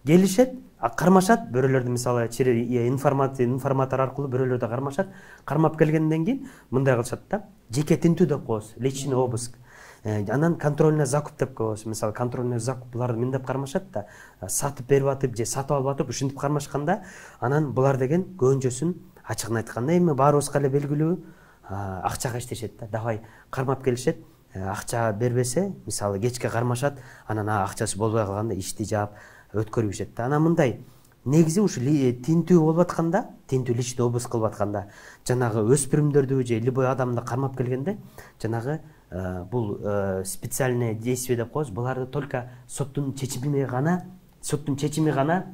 келишет, кармашат, бирөөлөрдү мисалы информатор аркылуу бирөөлөрдү кармашат. Кармап келгенден кийин мындай кылышат да, жеке тинтүү деп коебуз, личный обыск. Анан контрольный закуп деп коебуз. Мисалы контрольный закуп буларды мындап кармашат да, сатып берип атып же сатып алып атып ушинтип кармашканда, анан булар деген көөнчөсүн ачыгын айтканда эми баарыбызга эле белгилүү акчага иштешет да. Давай кармап келишет, акча бербесе, мисалы кечке кармашат, анан акчасы болбой калганда ишти жаап өткөрүп ишет да. Анан мындай негизи ушу тинтүү болуп атканда, тинтүү личный обыск кылып атканда, жанагы өспүрүмдөрдү же любой адамды кармап келгенде, жанагы бул специальное действие деп коебуз. Буларды только соттун чечими гана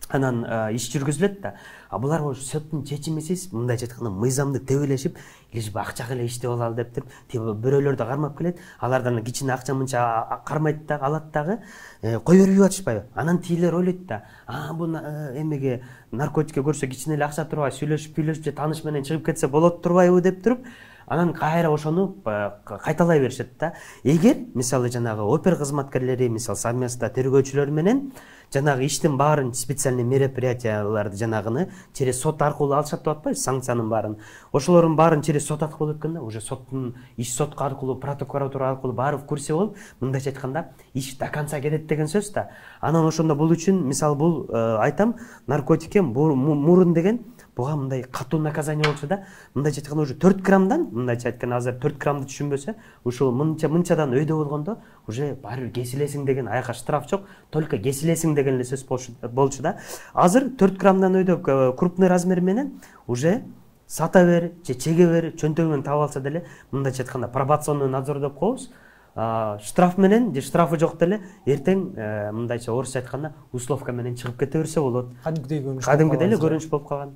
анан иш жүргүзүлөт да. А булар соттун чечимисиз, мындайча айтканда, мыйзамды тебелешип, лишь акчага эле иштеп алалы деп бирөөлөрдү кармап келет. Алардан кичине акча мынча кармайт да, алат дагы, кой берип атышпайбы. Анан тийлер ойлойт да, бул эмеге наркотикке көрсө кичине эле акча турбай, сүйлөшүп же тааныш менен чыгып кетсе болот турбайбы деп туруп, анан кайра ошону кайталай беришет да. Эгер мисалы жанагы опер кызматкерлери, мисалы совместно тергөөчүлөр менен жанагы иштин баарын, специальный мероприятияларды жанагыны через сот аркылуу алышат деп атпайбы, санкциянын баарын. Ошолордун баарын через сот аркылуу өткөндө, уже соттун иш сотко аркылуу, прокуратура аркылуу баары в курсе болуп, мындайча айтканда, иш до конца кетет деген сөз да. Анан ошондо бул үчүн, мисалы бул айтам, наркотикке мурун деген буга мындай катуу наказание болчу да. Мындайча айтканда уже 4 граммдан, мындайча айтканда азыр 4 граммды түшүнбөсө, ушул мынчадан өйдө болгондо уже баары кесилесиң деген, аяка штраф жок, только кесилесиң деген эле сөз болчу да. Азыр 4 граммдан өйдө крупный размер менен уже сата бер же чеге бер, чөнтөгүнөн таап алса деле, мындайча айтканда пробационный надзор деп коебуз. Штраф менен же штрафы жок деле эртең мындайча орусча айтканда условка менен чыгып кете берсе болот. Кадимкидей көрүнүш эле көрүнүш болуп калган.